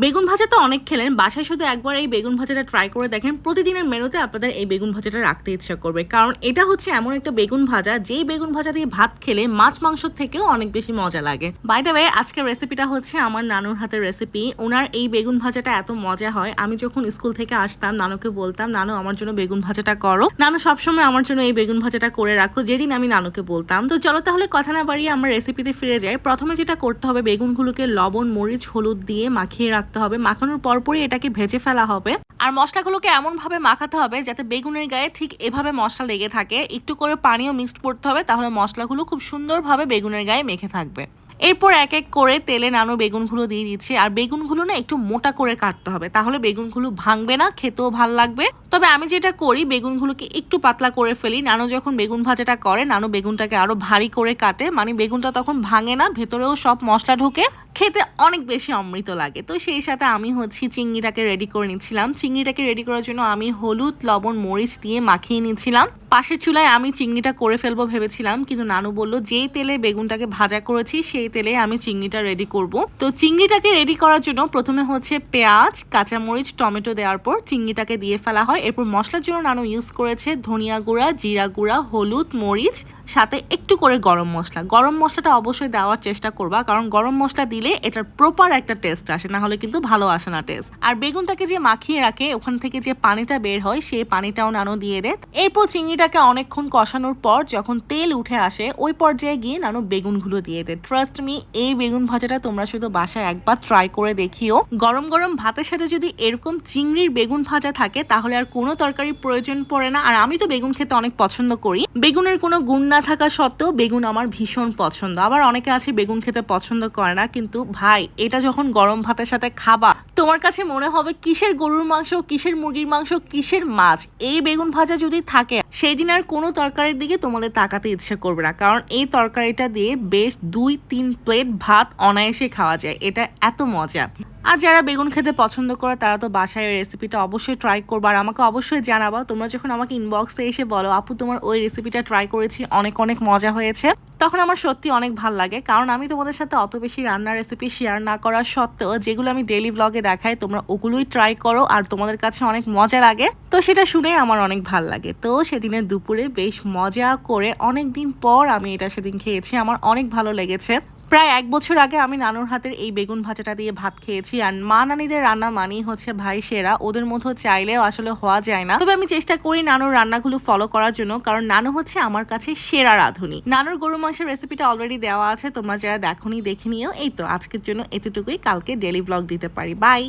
বেগুন ভাজা তো অনেক খেলেন, বাসায় শুধু একবার এই বেগুন ভাজাটা ট্রাই করে দেখেন। প্রতিদিনের মেনুতে আপনাদের এই বেগুন ভাজাটা রাখতে ইচ্ছা করবে, কারণ এটা হচ্ছে এমন একটা বেগুন ভাজা যেই বেগুন ভাজা দিয়ে ভাত খেলে মাছ মাংস থেকেও অনেক বেশি মজা লাগে। বাই দ্য ওয়ে, আজকের রেসিপিটা হচ্ছে আমার নানুর হাতের রেসিপি। ওনার এই বেগুন ভাজাটা এত মজা হয়, আমি যখন স্কুল থেকে আসতাম নানুকে বলতাম, নানু আমার জন্য বেগুন ভাজাটা করো। নানু সবসময় আমার জন্য এই বেগুন ভাজাটা করে রাখো যেদিন আমি নানুকে বলতাম। তো চলো তাহলে কথা না বাড়িয়ে আমরা রেসিপিতে ফিরে যাই। প্রথমে যেটা করতে হবে, বেগুনগুলোকে লবণ মরিচ হলুদ দিয়ে মাখিয়ে রাখতে হবে। মাখানোর পরপরই এটাকে ভেজে ফেলা হবে। আর মশলাগুলোকে এমন ভাবে মাখাতে হবে যাতে বেগুনের গায়ে ঠিক এভাবে মশলা লেগে থাকে। একটু করে পানিও মিক্সড করতে হবে, তাহলে মশলাগুলো খুব সুন্দরভাবে বেগুনের গায়ে মেখে থাকবে। এরপর এক এক করে তেলে নানু বেগুনগুলো দিয়ে দিচ্ছে। আর বেগুনগুলো না একটু মোটা করে কাটতে হবে, তাহলে বেগুনগুলো ভাঙবে না, খেতেও ভাল লাগবে। তবে আমি যেটা করি, বেগুনগুলোকে একটু পাতলা করে ফেলি। নানু যখন বেগুন ভাজাটা করে, নানু বেগুনটাকে আরো ভারী করে কাটে, মানে বেগুনটা তখন ভাঙে না, ভেতরেও সব মশলা ঢুকে, খেতে অনেক বেশি অমৃত লাগে। তো সেই সাথে আমি চিংড়িটাকে রেডি করে নিচ্ছিলাম। চিংড়িটাকে রেডি করার জন্য আমি হলুদ লবণ মরিচ দিয়ে মাখিয়ে নিচ্ছিলাম। পাশের চুলায় আমি চিংড়িটা করে ফেলবো ভেবেছিলাম, কিন্তু নানু বললো যেই তেলে বেগুনটাকে ভাজা করেছি সেই তেলে আমি চিংড়িটা রেডি করব। তো চিংড়িটাকে রেডি করার জন্য প্রথমে পেঁয়াজ কাঁচামরিচ টমেটো দেওয়ার পর চিংড়িটাকে দিয়ে ফেলা হয়। এরপর মশলার জন্য নানু ইউজ করেছে ধনিয়া গুঁড়া, জিরা গুঁড়া, হলুদ মরিচ, সাথে একটু করে গরম মশলা। গরম মশলাটা অবশ্যই দেওয়ার চেষ্টা করবা, কারণ গরম মশলা দিলে এটার প্রপার একটা টেস্ট আসে, না হলে কিন্তু ভালো আসে না টেস্ট। আর বেগুনটাকে যে মাখিয়ে রাখে ওখান থেকে যে পানিটা বের হয় সেই পানিটাও নানু দিয়ে দেয়। এরপর চিংড়িটাকে অনেকক্ষণ কষানোর পর যখন তেল উঠে আসে ওই পর্যায়ে গিয়ে নানু বেগুনগুলো দিয়ে দেয়। ট্রাস্ট মি, এই বেগুন ভাজাটা তোমরা শুধু বাসায় একবার ট্রাই করে দেখিও। গরম গরম ভাতের সাথে যদি এরকম চিংড়ির বেগুন ভাজা থাকে তাহলে আর কোনো তরকারির প্রয়োজন পড়ে না। আর আমি তো বেগুন খেতে অনেক পছন্দ করি। বেগুনের কোনো গুণ না থাকা সত্ত্বেও বেগুন আমার ভীষণ পছন্দ। আবার অনেকে আছে বেগুন খেতে পছন্দ করে না, কিন্তু ভাই এটা যখন গরম ভাতের সাথে খাবা, তোমার কাছে মনে হবে কিসের গরুর মাংস, কিসের মুরগির মাংস, কিসের মাছ। এই বেগুন ভাজা যদি থাকে সেই দিন আর কোনো তরকারির দিকে তোমাদের তাকাতে ইচ্ছে করবে না, কারণ এই তরকারিটা দিয়ে বেশ 2-3 প্লেট ভাত অনায়াসে খাওয়া যায়। এটা এত মজা। আর যারা বেগুন খেতে পছন্দ করে তারা তো বাসায় রেসিপিটা অবশ্যই ট্রাই করবে, আর আমাকে অবশ্যই জানাবা। তোমরা যখন আমাকে ইনবক্সে এসে বলো আপু তোমার ওই রেসিপিটা ট্রাই করেছি, অনেক অনেক মজা হয়েছে, তখন আমার সত্যি অনেক ভালো লাগে। কারণ আমি তোমাদের সাথে অত বেশি রান্নার রেসিপি শেয়ার না করার সত্ত্বেও যেগুলো আমি ডেইলি ব্লগে দেখাই তোমরা ওগুলোই ট্রাই করো আর তোমাদের কাছে অনেক মজা লাগে। তো সেটা শুনে আমার অনেক ভালো লাগে। তো সেদিনের দুপুরে বেশ মজা করে অনেক দিন পর আমি এটা সেদিন খেয়েছি, আমার অনেক ভালো লেগেছে। প্রায় 1 বছর আগে আমি নানুর হাতের এই বেগুন ভাজাটা দিয়ে ভাত খেয়েছি। আর মা নানিদের রান্না মানেই হচ্ছে ভাই সেরা, ওদের মতো চাইলেও আসলে হওয়া যায় না। তবে আমি চেষ্টা করি নানুর রান্নাগুলো ফলো করার জন্য, কারণ নানু হচ্ছে আমার কাছে সেরা রাঁধুনি। নানুর গরু মাংসের রেসিপিটা অলরেডি দেওয়া আছে, তোমরা যারা দেখোনি দেখে নিও। এই তো আজকের জন্য এতটুকুই, কালকে ডেইলি ব্লগ দিতে পারি। বাই।